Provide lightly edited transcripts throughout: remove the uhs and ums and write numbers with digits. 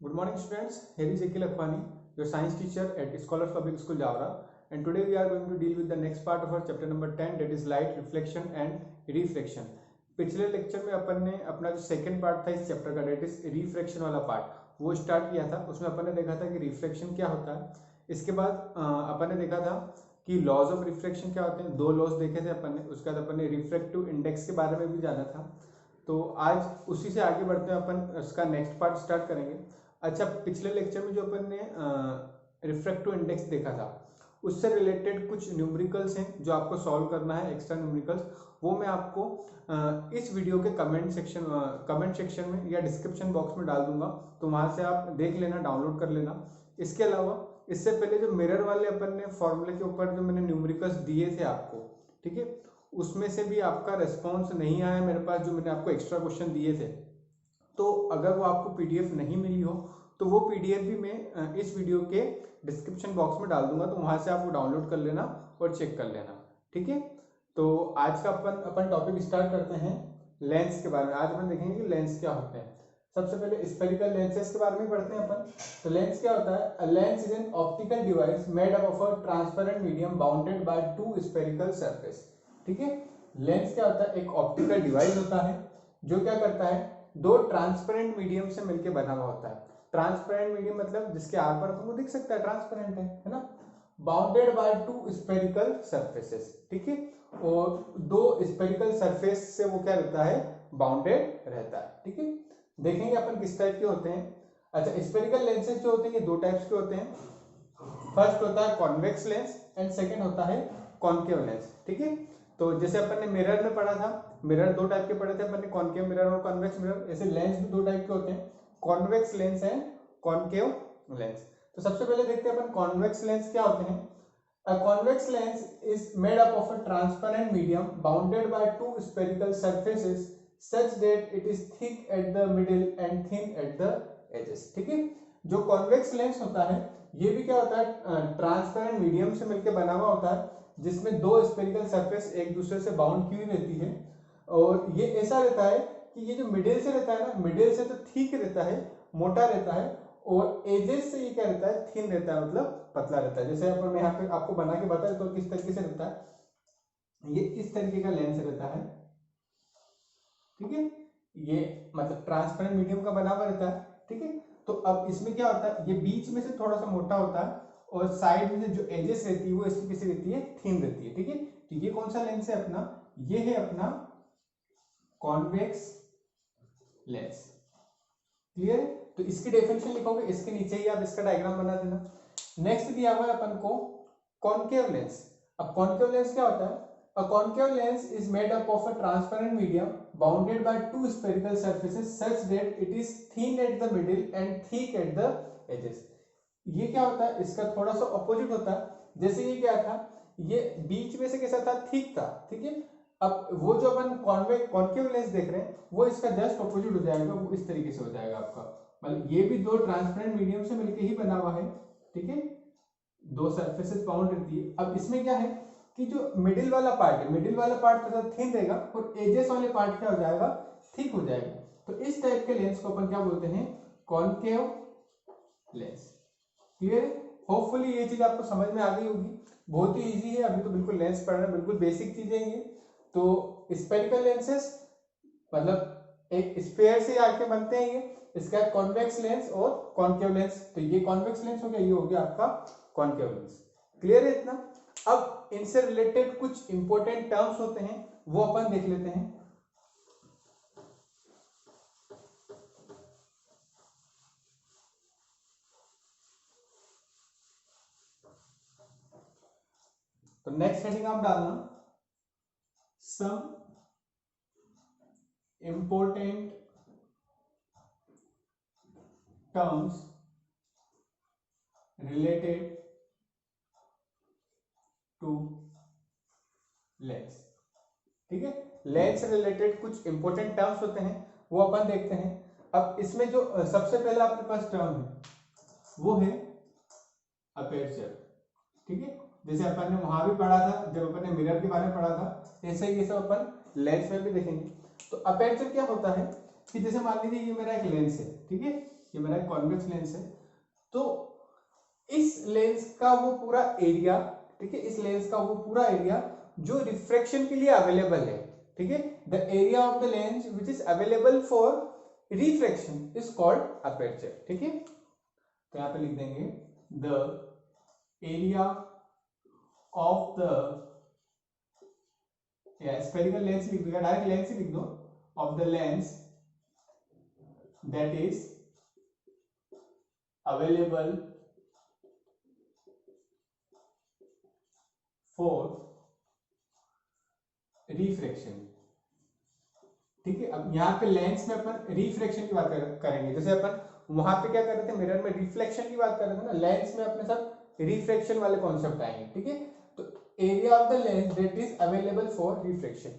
Good morning, students. Here is Ekil Akhwani, your science teacher at Scholars Public School, Javra. And today we are going to deal with the next part of our chapter number 10, that is light reflection and refraction. पिछले lecture में अपन ने अपना जो second part था इस chapter का, date is refraction वाला part वो स्टार्ट किया था। उसमें अपन ने देखा था कि रिफ्रैक्शन क्या होता है। इसके बाद अपन ने देखा था कि लॉज ऑफ रिफ्रैक्शन क्या होते हैं। दो लॉज देखे थे अपन ने। उसके बाद अपन ने रिफ्रैक्टिव इंडेक्स के बारे में भी जाना था। तो आज उसी से आगे बढ़ते हैं, अपन उसका नेक्स्ट पार्ट स्टार्ट करेंगे। अच्छा, पिछले लेक्चर में जो अपन ने रिफ्रैक्टिव इंडेक्स देखा था उससे रिलेटेड कुछ न्यूमेरिकल्स हैं जो आपको सॉल्व करना है, एक्स्ट्रा न्यूमेरिकल्स। वो मैं आपको इस वीडियो के कमेंट सेक्शन में या डिस्क्रिप्शन बॉक्स में डाल दूंगा, तो वहां से आप देख लेना, डाउनलोड कर लेना। इसके अलावा इससे पहले जो मिरर वाले अपन ने फॉर्मूले के ऊपर जो मैंने न्यूमेरिकल्स दिए थे आपको, ठीक है, उसमें से भी आपका रेस्पॉन्स नहीं आया मेरे पास, जो मैंने आपको एक्स्ट्रा क्वेश्चन दिए थे। तो अगर वो आपको पीडीएफ नहीं मिली हो तो वो पीडीएफ भी मैं इस वीडियो के डिस्क्रिप्शन बॉक्स में डाल दूंगा, तो वहां से आप वो डाउनलोड कर लेना और चेक कर लेना, ठीक है। तो आज का अपन टॉपिक स्टार्ट करते हैं लेंस के बारे में। आज अपन देखेंगे कि लेंस क्या होते हैं। सबसे पहले स्फेरिकल लेंसेज के बारे में पढ़ते हैं अपन। तो लेंस क्या होता है? A lens is an optical device made up of a transparent medium bounded by two spherical surface, ठीक है। लेंस क्या होता है? एक ऑप्टिकल डिवाइस होता है जो क्या करता है, दो ट्रांसपेरेंट मीडियम से मिलकर बना हुआ होता है। ट्रांसपेरेंट मीडियम मतलब जिसके आर पार तुमको दिख सकता है, ट्रांसपेरेंट है ना। Bounded by two spherical surfaces, ठीक है। और दो स्फेरिकल सरफेस से वो क्या रहता है, बाउंडेड रहता है, ठीक है। देखेंगे अपन किस टाइप के होते हैं। अच्छा, स्फेरिकल लेंसेज जो होते हैं ये दो टाइप्स के होते हैं। फर्स्ट होता है कॉन्वेक्स लेंस एंड सेकेंड होता है कॉन्केव लेंस, ठीक है। तो जैसे अपन ने मिरर में पढ़ा था, मिरर दो टाइप के पढ़े थे अपन ने, कॉन्केव मिरर और कॉन्वेक्स मिरर। ऐसे लेंस भी दो टाइप के होते हैं, convex lens and concave lens. तो सबसे पहले देखते हैं अपन कॉन्वेक्स लेंस क्या होते हैं। A convex lens is made up of a transparent medium bounded by two spherical surfaces such that it is thick at the middle and thin at the edges, ठीक है। जो कॉन्वेक्स लेंस होता है ये भी क्या होता है, ट्रांसपेरेंट मीडियम से मिलकर बना हुआ होता है, जिसमें दो स्फेरिकल सरफेस एक दूसरे से बाउंड की हुई रहती है। और ये ऐसा रहता है कि ये जो मिडिल से रहता है ना, मिडिल से तो ठीक रहता है, मोटा रहता है, और एजेस से ये क्या रहता है, थिन रहता है, मतलब पतला रहता है। जैसे अपन मैं यहाँ पे आपको बना के बता देता हूँ किस तरीके से रहता है। ये इस तरीके का लेंस रहता है, ठीक है। ये मतलब ट्रांसपेरेंट मीडियम का बना हुआ रहता है, ठीक है। तो अब इसमें क्या होता है, ये बीच में से थोड़ा सा मोटा होता है और साइड में जो एजेस रहती है वो इसकी कैसी रहती है, थिन रहती है, ठीक है। तो ये कौन सा लेंस है अपना, ये है अपना कॉन्वेक्स लेंस, क्लियर है। तो इसकी डेफिनेशन लिखोगे, इसके नीचे ही आप इसका डायग्राम बना देना। नेक्स्ट दिया हुआ है अपन को कॉन्केव लेंस। अब कॉन्केव लेंस क्या होता है? A concave lens is made up of a transparent medium bounded by two spherical surfaces such that it is thin at the middle and thick at the edges. ये क्या होता है, इसका थोड़ा सा ऑपोजिट होता है। जैसे ये क्या था, ये बीच में से कैसा था, थिक था, ठीक है। अब वो जो अपन कॉन्केव लेंस देख रहे हैं वो इसका जस्ट ऑपोजिट हो जाएगा, वो इस तरीके से हो जाएगा आपका। मतलब ये भी दो ट्रांसपेरेंट मीडियम से मिलकर ही बना हुआ है, ठीक है। दो सरफेसेस बाउंड रहती है। अब इसमें क्या है कि जो मिडिल वाला पार्ट है, मिडिल वाला पार्ट थोड़ा थिन रहेगा और एजेस वाले पार्ट क्या हो जाएगा, थिक हो जाएगा। तो इस टाइप के लेंस को अपन क्या बोलते हैं, कॉन्केव लेंस, क्लियर है। होपफुली ये चीज आपको समझ में आ गई होगी, बहुत ही इजी है। अभी तो बिल्कुल लेंस पढ़ना, बिल्कुल बेसिक चीजें ये। तो स्फेरिकल लेंसेस मतलब एक स्फीयर से आके बनते हैं ये। इसका कॉन्वेक्स लेंस और कॉन्केव लेंस। तो ये कॉन्वेक्स लेंस हो गया, ये हो गया आपका कॉन्केव लेंस, क्लियर है इतना। अब इनसे रिलेटेड कुछ इंपॉर्टेंट टर्म्स होते हैं वो अपन देख लेते हैं। तो नेक्स्ट हेडिंग आप डालना, some important terms related to lens, ठीक है। लेंस से रिलेटेड कुछ इंपॉर्टेंट टर्म्स होते हैं वो अपन देखते हैं। अब इसमें जो सबसे पहला आपके पास टर्म है वो है अपर्चर, ठीक है। जैसे अपन ने वहां भी पढ़ा था, जब अपन ने मिरर के बारे में पढ़ा था, ऐसे ही ये सब अपन लेंस में भी देखेंगे। तो अपर्चर क्या होता है कि जैसे मान लीजिए ये मेरा एक लेंस है, ठीक है। ये मेरा कॉन्वेक्स लेंस है। तो इस लेंस का वो पूरा एरिया, ठीक है, इस लेंस का वो पूरा एरिया जो रिफ्रैक्शन के लिए अवेलेबल है, ठीक है, the area of the lens which is available for refraction is called aperture, ठीक है। तो यहां पे लिख देंगे the area of the spherical lens लिख देगा, डायरेक्ट लेंस ही लिख दो, of the lens that is available for refraction, ठीक है। अब यहाँ पे लेंस में अपन रिफ्रैक्शन की बात करेंगे, जैसे अपन वहां पे क्या कर रहे थे, मिरर में रिफ्लेक्शन की बात कर रहे थे ना, लेंस में अपने साथ रिफ्रैक्शन वाले कॉन्सेप्ट आएंगे, ठीक है। तो area of the lens that is available for refraction,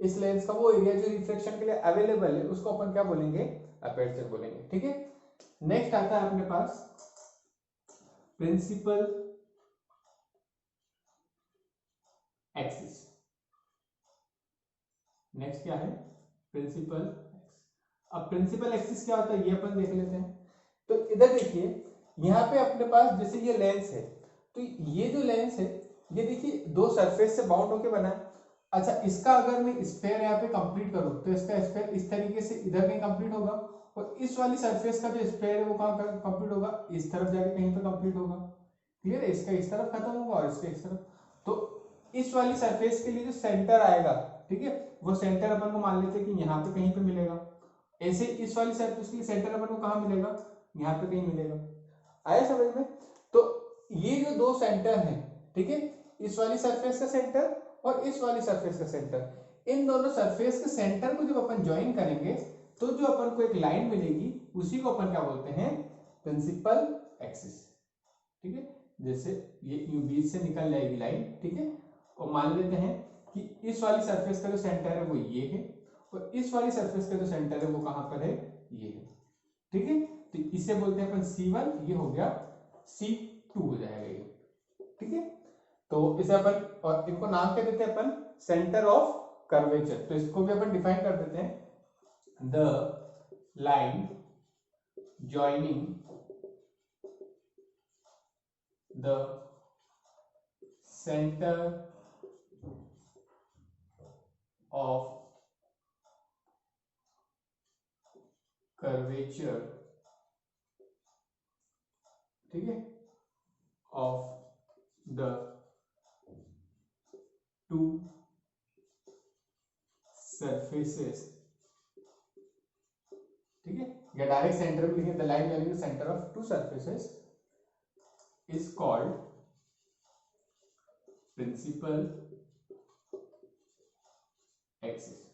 इस लेंस का वो एरिया जो रिफ्रैक्शन के लिए अवेलेबल है उसको अपन क्या बोलेंगे, अपर्चर बोलेंगे, ठीक है। नेक्स्ट आता है अपने पास प्रिंसिपल एक्सिस। नेक्स्ट क्या है, प्रिंसिपल एक्सिस। अब प्रिंसिपल एक्सिस क्या होता है ये अपन देख लेते हैं। तो इधर देखिए, यहाँ पे अपने पास जैसे ये लेंस है, तो ये जो लेंस है ये देखिए दो सरफेस से बाउंड होके बना है। अच्छा, इसका अगर मैं स्फेयर यहाँ पे कंप्लीट करूँ तो इसका स्फेयर इस तरीके से इधर कहीं कंप्लीट होगा, और इस वाली सरफेस का जो स्फेयर है वो कहाँ कंप्लीट होगा, इस तरफ जाके कहीं पे कंप्लीट होगा, क्लियर है। इसका इस तरफ खत्म होगा और इसका इस तरफ। तो इस वाली सरफेस के लिए जो सेंटर आएगा, ठीक है, वो सेंटर अपन को मान लेते हैं कि यहाँ पे कहीं पे मिलेगा। ऐसे इस वाली सरफेस के लिए सेंटर अपन को कहाँ मिलेगा, यहाँ पे कहीं मिलेगा। आया समझ में। तो ये जो दो सेंटर हैं, ठीक है, इस वाली सरफेस का सेंटर और इस वाली सरफेस का सेंटर, इन दोनों सरफेस के सेंटर को जब अपन ज्वाइन करेंगे तो जो अपन को एक लाइन मिलेगी उसी को अपन क्या बोलते हैं, प्रिंसिपल एक्सिस, ठीक है। जैसे ये यूं बीच से निकल जाएगी लाइन, ठीक है, और मान लेते हैं कि इस वाली सरफेस का जो सेंटर है वो ये है, और इस वाली सरफेस का जो सेंटर है वो कहां पर है, ये है, ठीक है। तो इसे बोलते हैं अपन C1, ये हो गया C2 हो जाएगा ये, ठीक है। तो इसे अपन, और इनको नाम क्या देते हैं अपन, सेंटर ऑफ कर्वेचर। तो इसको भी अपन डिफाइन कर देते हैं, the line joining the centre of curvature, ठीक है, ऑफ द टू सरफेसेस, ठीक है, या डायरेक्ट सेंटर में लिखें, the line joining the centre of two surfaces is called principal axis,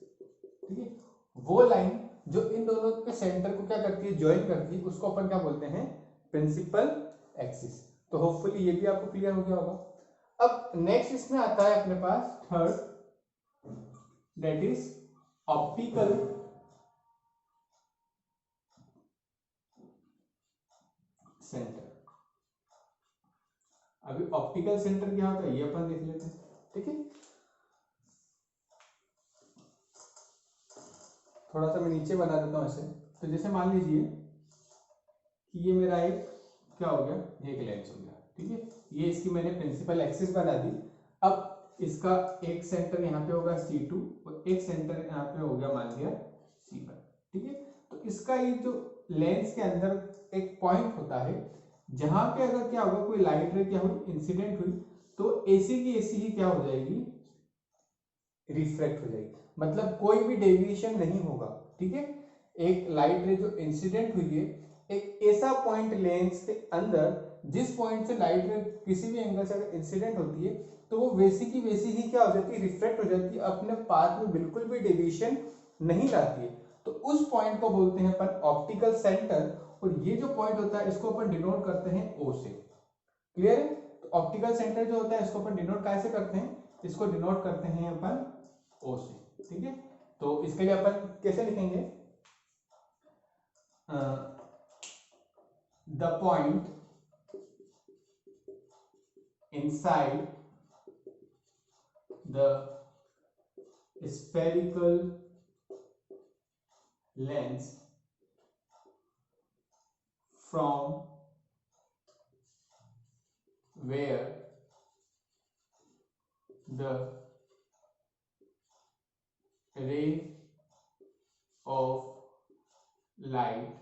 ठीक है। वो लाइन जो इन दोनों के सेंटर को क्या करती है, ज्वाइन करती है, उसको अपन क्या बोलते हैं, प्रिंसिपल एक्सिस। तो होपफुली ये भी आपको क्लियर हो गया होगा। अब नेक्स्ट इसमें आता है अपने पास third, that is optical centre. अभी ऑप्टिकल सेंटर क्या होता है ये अपन देख लेते हैं, ठीक है। थोड़ा सा मैं नीचे बना देता हूं ऐसे। तो जैसे मान लीजिए कि ये मेरा एक क्या हो गया, ये एक लेंस हो गया, ठीक है, ये इसकी मैंने प्रिंसिपल एक्सिस बना दी। अब इसका एक सेंटर यहाँ पे होगा C2 और एक सेंटर यहाँ पे हो गया मान लिया C1, ठीक है। तो इसका ये जो लेंस के अंदर एक पॉइंट होता है जहां पे अगर क्या होगा, कोई लाइट रे क्या हुई, इंसिडेंट हुई, तो ऐसी की ऐसी ही क्या हो जाएगी, रिफ्रैक्ट हो जाएगी, मतलब कोई भी डेविएशन नहीं होगा, ठीक है। एक लाइट रे जो इंसिडेंट हुई है, एक ऐसा पॉइंट लेंस के अंदर जिस पॉइंट से लाइट रे किसी भी एंगल से अगर इंसिडेंट होती है तो वो वैसी की वैसी ही क्या हो जाती है, रिफ्लेक्ट हो जाती है, अपने पाथ में बिल्कुल भी डेविएशन नहीं लाती है। तो उस पॉइंट को बोलते हैं अपन ऑप्टिकल सेंटर, और ये जो पॉइंट होता है इसको अपन डिनोट करते हैं O से, क्लियर है। तो ऑप्टिकल सेंटर जो होता है इसको अपन डिनोट कैसे करते हैं, इसको डिनोट करते हैं अपन O से, ठीक है। तो इसके लिए अपन कैसे लिखेंगे, the point inside the spherical lens from where the ray of light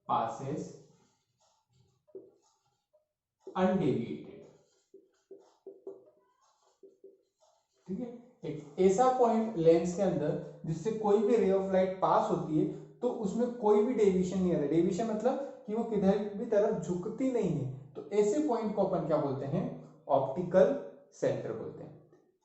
passes undeviated। ठीक है, एक ऐसा पॉइंट लेंस के अंदर जिससे कोई भी रे ऑफ लाइट पास होती है तो उसमें कोई भी डेविएशन नहीं आता। डेविएशन मतलब कि वो किधर भी तरफ झुकती नहीं है, तो ऐसे पॉइंट को अपन क्या बोलते हैं, ऑप्टिकल सेंटर बोलते हैं।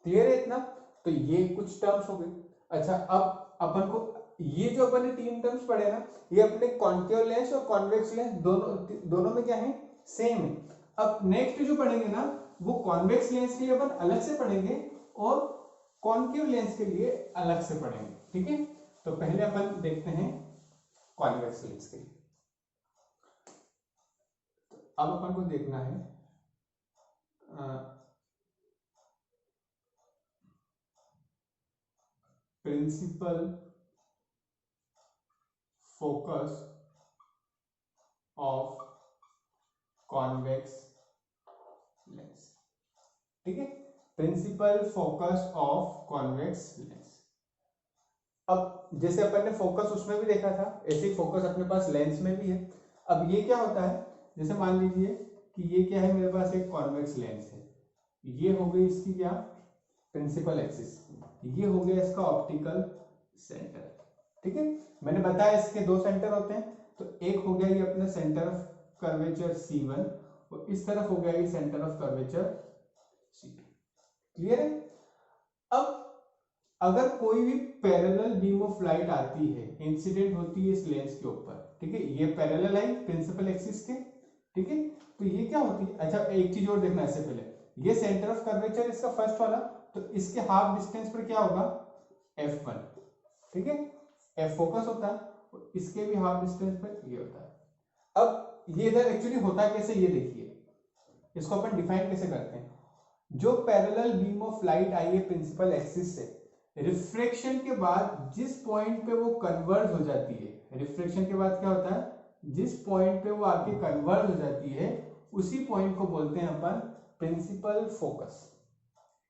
क्लियर है इतना? तो ये कुछ टर्म्स हो गए। अच्छा, अब अपन को ये जो अपन ने तीन टर्म्स पढ़े ना, ये अपने कॉन्केव लेंस और कॉन्वेक्स लेंस दोनों में क्या है, सेम है। अब नेक्स्ट जो पढ़ेंगे ना, वो कॉन्वेक्स लेंस के लिए अपन अलग से पढ़ेंगे और कॉन्केव लेंस के लिए अलग से पढ़ेंगे। ठीक है, तो पहले अपन देखते हैं कॉन्वेक्स लेंस के लिए। अब अपन को देखना है principal focus of convex lens. ठीक है, principal focus of convex lens. अब जैसे अपन ने फोकस उसमें भी देखा था, ऐसे ही फोकस अपने पास लेंस में भी है। अब ये क्या होता है, जैसे मान लीजिए कि ये क्या है, मेरे पास एक कॉन्वेक्स लेंस है, ये हो गई इसकी क्या, प्रिंसिपल एक्सिस, ये हो गया इसका ऑप्टिकल सेंटर। ठीक है, मैंने बताया इसके दो सेंटर होते हैं, तो एक हो गया ये अपना सेंटर ऑफ कर्वेचर C1 और इस तरफ हो गया ये centre of curvature C2। Clear है? अब अगर कोई भी पैरेलल बीम ऑफ लाइट आती है, इंसिडेंट होती है इस लेंस के ऊपर, ठीक है, ये पैरेलल है प्रिंसिपल एक्सिस के, ठीक है, तो ये क्या होती है। अच्छा, एक चीज और देखना इससे पहले, ये सेंटर ऑफ कर्वेचर इसका फर्स्ट वाला, तो इसके हाफ डिस्टेंस पर क्या होगा, F1। ठीक है, F फोकस होता है और इसके भी हाफ डिस्टेंस पर ये होता है। अब ये इधर एक्चुअली होता कैसे, ये देखिए, इसको अपन डिफाइन कैसे करते हैं। जो पैरेलल बीम ऑफ लाइट आई है प्रिंसिपल एक्सिस से, रिफ्रैक्शन के बाद जिस पॉइंट पे वो कन्वर्ज हो जाती है, रिफ्रैक्शन के बाद क्या होता है, जिस पॉइंट पे वो आके कन्वर्ज हो जाती है, उसी पॉइंट को बोलते हैं अपन प्रिंसिपल फोकस।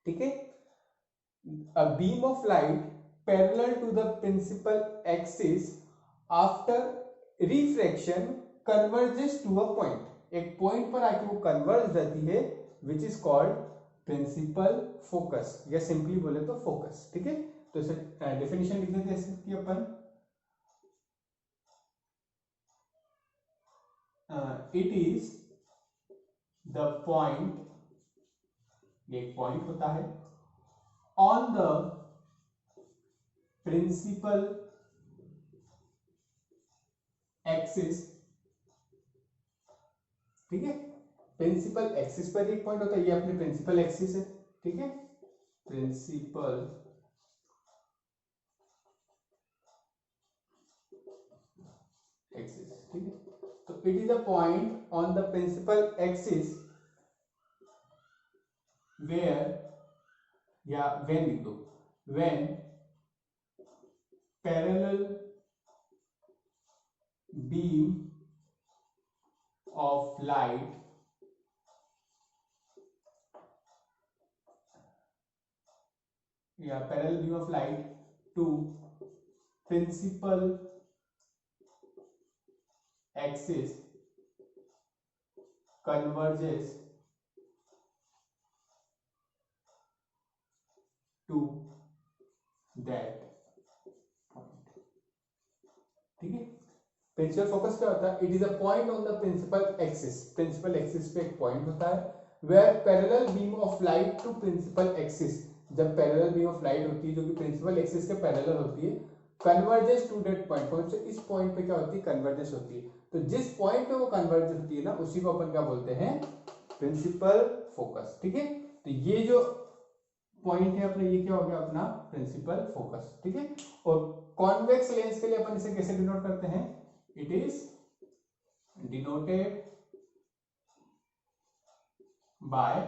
ठीक है, a beam of light parallel to the principal axis after refraction converges to a point, एक पॉइंट पर आके वो कन्वर्ज हो जाती है, which is called principal focus, या सिंपली बोले तो फोकस। ठीक है, तो इसे डेफिनेशन लिख देते हैं कि अपन इट इज द पॉइंट, एक पॉइंट होता है ऑन द प्रिंसिपल एक्सिस। ठीक है, प्रिंसिपल एक्सिस पर एक पॉइंट होता है, ये अपनी प्रिंसिपल एक्सिस है। ठीक है, प्रिंसिपल एक्सिस। ठीक है, तो it is a point on the principal axis where, या व्हेन लिख दो, when parallel beam of light या parallel beam of light to principal axis converges to that point। ठीक है, प्रिंसिपल फोकस क्या होता है, it is a point on the principal axis, principal axis पे एक पॉइंट होता है where parallel beam of light to principal axis, जब पैरेलल बीम ऑफ लाइट होती है जो कि प्रिंसिपल एक्सिस के पैरेलल होती है, converges to that point, point से इस पॉइंट पे क्या होती है, कन्वर्जेस होती है। तो जिस पॉइंट पे वो कन्वर्ज होती है ना, उसी को अपन क्या बोलते हैं, प्रिंसिपल फोकस। ठीक है, तो ये जो पॉइंट है अपना, ये क्या हो गया अपना प्रिंसिपल फोकस। ठीक है, और कॉन्वेक्स लेंस के लिए अपन इसे कैसे डिनोट करते हैं, it is denoted by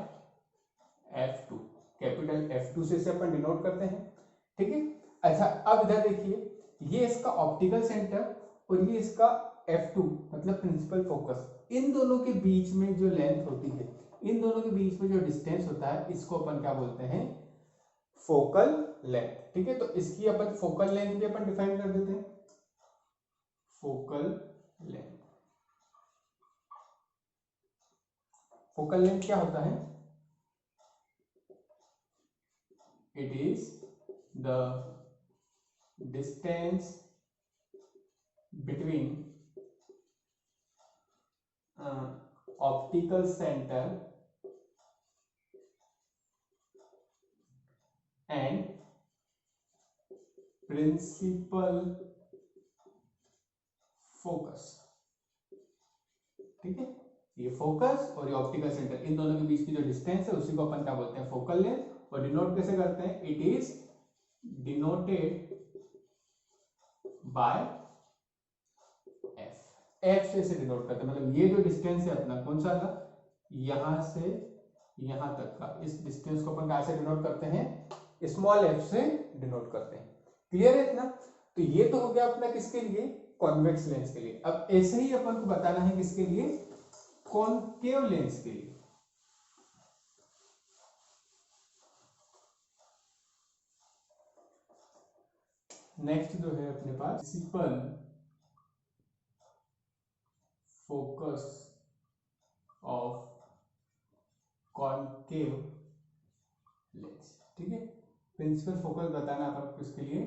F2, capital F2 से इसे अपन डिनोट करते हैं। ठीक है, अच्छा, अब इधर देखिए, ये इसका ऑप्टिकल सेंटर और ये इसका F2 मतलब प्रिंसिपल फोकस। इन दोनों के बीच में जो लेंथ होती है, इन दोनों के बीच में जो डिस्टेंस होता है, इसको अपन क्या बोलते हैं, फोकल लेंथ। ठीक है, तो इसकी अपन फोकल लेंथ भी अपन डिफाइन कर देते हैं, फोकल लेंथ। फोकल लेंथ क्या होता है, it is the distance between optical centre and principal focus. ठीक है, ये फोकस और ये ऑप्टिकल सेंटर, इन दोनों के बीच की जो डिस्टेंस है उसी को अपन क्या बोलते हैं, फोकल लेंथ। और डिनोट कैसे करते हैं, it is denoted by F. F से इसे डिनोट करते हैं, मतलब ये जो डिस्टेंस है अपना कौन सा था, यहां से यहां तक का, इस डिस्टेंस को अपन कैसे डिनोट करते हैं, स्मॉल एफ से डिनोट करते हैं। क्लियर है इतना। तो ये तो हो गया अपना किसके लिए, कॉन्वेक्स लेंस के लिए। अब ऐसे ही अपन को बताना है किसके लिए, कॉनकेव लेंस के लिए। नेक्स्ट जो है अपने पास principal focus of concave lens. ठीक है, प्रिंसिपल फोकस बताना अपन को किसके लिए,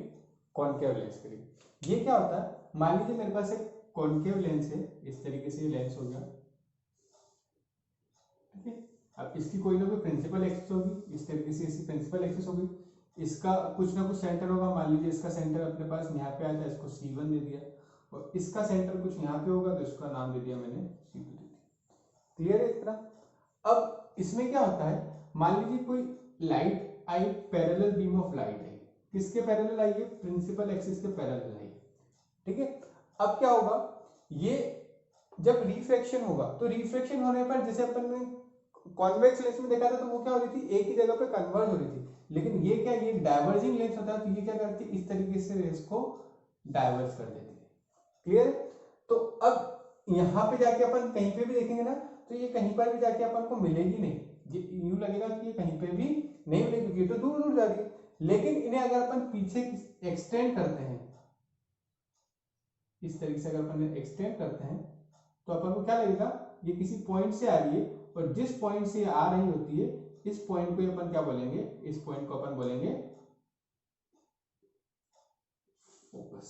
कॉनकेव लेंस के लिए। ये क्या होता है, मान लीजिए मेरे पास एक कॉनकेव लेंस है, इस तरीके से ये लेंस हो गया। ठीक है, अब इसकी कोई ना कोई प्रिंसिपल एक्सिस होगी, इस तरीके से इसकी प्रिंसिपल एक्सिस होगी, इसका कुछ ना कुछ सेंटर होगा। मान लीजिए इसका सेंटर अपने पास यहाँ पे आता है, इसको C1 दे दिया, और इसका सेंटर कुछ यहाँ पे होगा तो इसका नाम दे दिया मैंने C2 दे दिया। क्लियर है इतना। अब इसमें क्या होता है, मान लीजिए कोई लाइट आई, पैरेलल बीम ऑफ लाइट है, किसके पैरेलल आई है, प्रिंसिपल एक्सिस के पैरेलल आई। ठीक है, अब क्या होगा, ये जब रिफ्रैक्शन होगा तो रिफ्रैक्शन होने पर जैसे अपन ने कॉन्वेक्स लेंस में देखा था, तो वो क्या हो रही थी, एक ही जगह पे कन्वर्ज हो रही थी। लेकिन ये क्या, ये डाइवर्जिंग लेंस होता है, तो ये क्या करती है, इस तरीके से रेस को डाइवर्ज कर देती है। क्लियर। तो अब यहाँ पे जाके अपन कहीं पे भी देखेंगे ना, तो ये कहीं पर भी जाके अपन को मिलेगी नहीं, ये यूं लगेगा कि ये कहीं पे भी नहीं मिलेगी, क्योंकि ये तो दूर दूर जा रही है। लेकिन इन्हें अगर अपन पीछे एक्सटेंड करते हैं, इस तरीके से अगर अपन एक्सटेंड करते हैं, तो अपन को क्या लगेगा, ये किसी पॉइंट से आ रही है, और जिस पॉइंट से आ रही होती है, इस पॉइंट को अपन क्या बोलेंगे, इस पॉइंट को अपन बोलेंगे फोकस।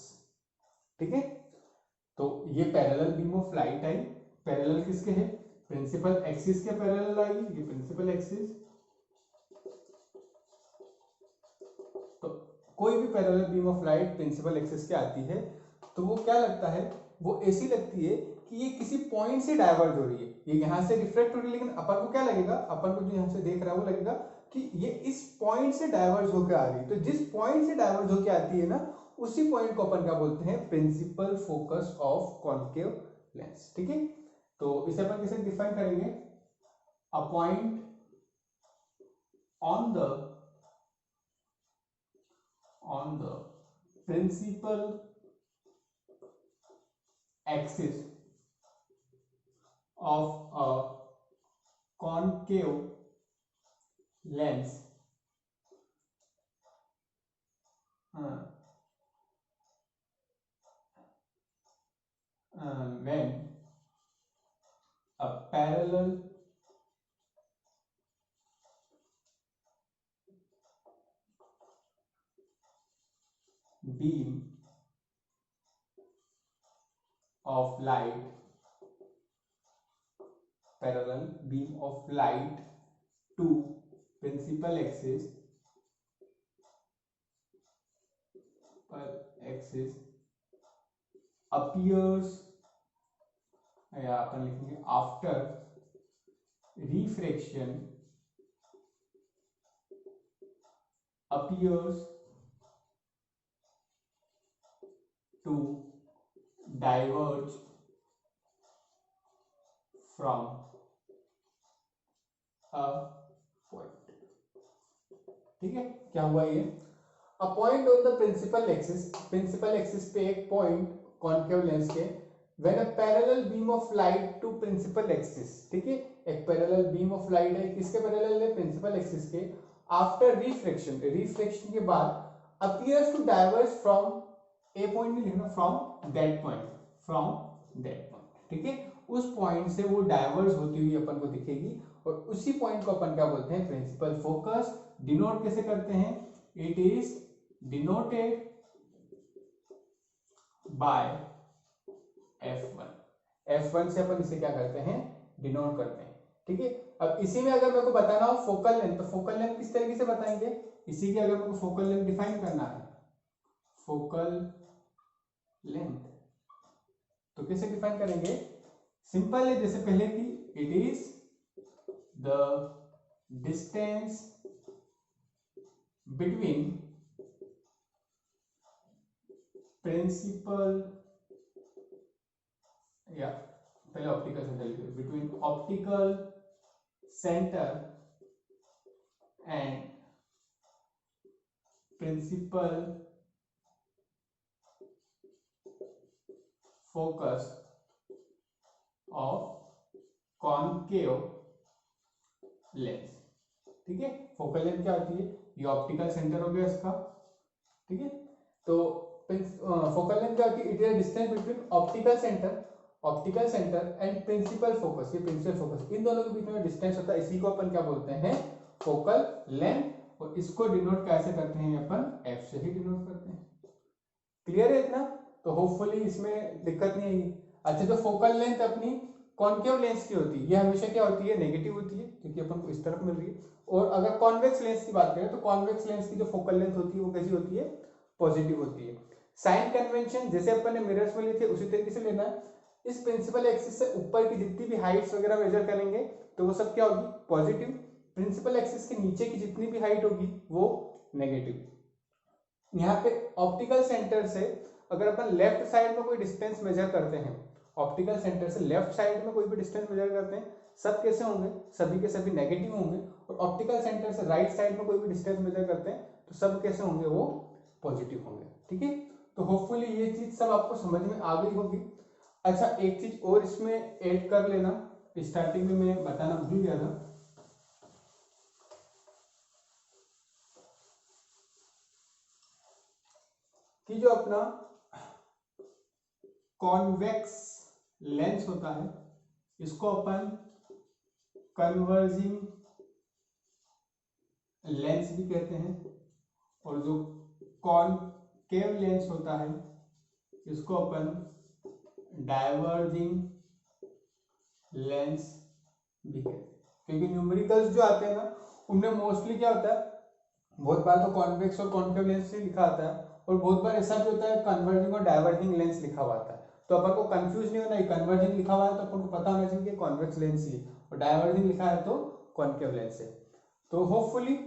ठीक है, तो ये पैरेलल बीम ऑफ लाइट आई, पैरेलल किसके है, प्रिंसिपल एक्सिस के पैरेलल आई, ये प्रिंसिपल एक्सिस। तो कोई भी parallel beam of light principal axis के आती है, तो वो क्या लगता है, वो ऐसी लगती है कि ये किसी पॉइंट से डाइवर्ज हो रही है, ये यहां से रिफ्लेक्ट हो रही है। लेकिन अपन को क्या लगेगा, अपन को जो यहां से देख रहा है वो लगेगा कि ये इस पॉइंट से डाइवर्ज होकर आ रही है। तो जिस पॉइंट से डाइवर्ज होकर आती है ना, उसी पॉइंट को अपन क्या बोलते हैं, principal focus of concave lens. ठीक है, तो इसे अपन कैसे डिफाइन करेंगे, a point on the principal axis of a concave lens when a parallel beam of light, parallel beam of light to principal axis appears, या अपन लिखेंगे after refraction appears to diverge from a point। ठीक है, क्या हुआ ये, a point on the principal axis, principal axis पे एक point concave lens के when a parallel beam of light to principal axis, ठीक है, एक पैरेलल बीम ऑफ लाइट है, किसके पैरेलल है, प्रिंसिपल एक्सिस के, आफ्टर रिफ्लेक्शन, रिफ्लेक्शन के बाद appears to diverge from A point में लिखना, from that point, from that point, ठीक है, उस पॉइंट से वो डाइवर्ज होती हुई अपन को दिखेगी और उसी पॉइंट को अपन क्या बोलते हैं, प्रिंसिपल फोकस। डिनोट कैसे करते हैं, it is denoted by F1, F1 से अपन इसे क्या करते हैं, डिनोट करते हैं, ठीक है। अब इसी में अगर मेरे को बताना हो फोकल लेंथ, तो फोकल लेंथ किस तरीके से बताएंगे, इसी की अगर मेरे को फोकल लेंथ डिफाइन करना है, फोकल लेंथ तो कैसे डिफाइन करेंगे, सिंपल है, जैसे पहले की, it is the distance between principal, या पहले ऑप्टिकल सेंटर लिखिए, between optical centre and principal focus of concave lens, ठीक है। फोकल लेंथ क्या होती है, ये ऑप्टिकल सेंटर हो गया इसका, ठीक है। तो फोकल लेंथ क्या होती है, it is distance between optical centre and principal focus, ये प्रिंसिपल फोकस, इन दोनों के बीच में डिस्टेंस होता है, इसी को अपन क्या बोलते हैं, फोकल लेंथ, और इसको डिनोट कैसे करते हैं, अपन F से ही डिनोट करते हैं। क्लियर है इतना, तो होपफुली इसमें दिक्कत नहीं आएगी। अच्छा, जो फोकल लेंथ अपनी कॉन्केव लेंस की होती है, ये हमेशा क्या होती है, नेगेटिव होती है, क्योंकि अपन को इस तरफ मिल रही है। और अगर कॉन्वेक्स लेंस की बात करें तो कॉन्वेक्स लेंस की जो फोकल लेंथ होती है वो कैसी होती है, पॉजिटिव होती है। साइन कन्वेंशन जैसे अपन ने मिरर्स में लिए थे उसी तरीके से लेना है। इस प्रिंसिपल एक्सिस से ऊपर की जितनी भी हाइट्स वगैरह मेजर करेंगे तो वो सब क्या होगी, पॉजिटिव। प्रिंसिपल एक्सिस के नीचे की जितनी भी हाइट होगी वो नेगेटिव। यहाँ पे ऑप्टिकल सेंटर से अगर अपन लेफ्ट साइड में कोई डिस्टेंस मेजर करते हैं, ऑप्टिकल सेंटर से लेफ्ट साइड में कोई भी डिस्टेंस मेजर करते हैं, सब कैसे होंगे, सभी के सभी नेगेटिव होंगे। और ऑप्टिकल सेंटर से राइट साइड में कोई भी डिस्टेंस मेजर करते हैं तो सब कैसे होंगे, वो पॉजिटिव होंगे, ठीक है। तो होपफुली ये चीज सब आपको समझ में आ गई होगी। अच्छा, एक चीज और इसमें ऐड कर लेना, स्टार्टिंग में मैं बताना भूल गया था, कि जो अपना कॉन्वेक्स लेंस होता है इसको अपन कन्वर्जिंग लेंस भी कहते हैं, और जो कॉनकेव लेंस होता है इसको अपन डाइवर्जिंग लेंस भी कहते हैं। क्योंकि न्यूमेरिकल्स जो आते हैं ना उनमें मोस्टली क्या होता है, बहुत बार तो कॉन्वेक्स और कॉनकेव लेंस ही लिखा आता है, और बहुत बार ऐसा भी होता है कन्वर्जिंग और डाइवर्जिंग लेंस लिखा हुआ आता है। तो अपन को कंफ्यूज नहीं होना है, कन्वर्जिंग लिखा हुआ है तो अपन को पता होना चाहिए कि कॉन्वेक्स लेंस ही, और डाइवर्जिंग लिखा है तो कॉनकेव लेंस है। तो होपफुली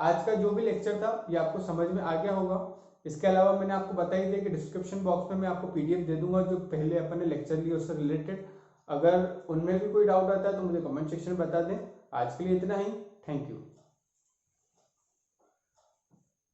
आज का जो भी लेक्चर था ये आपको समझ में आ गया होगा। इसके अलावा मैंने आपको बता ही दिया कि डिस्क्रिप्शन बॉक्स में मैं आपको PDF दे दूंगा जो पहले अपन ने लेक्चर लिए उससे रिलेटेड। अगर उनमें भी कोई डाउट आता है तो मुझे कमेंट सेक्शन में बता दें। आज के लिए इतना ही, थैंक यू।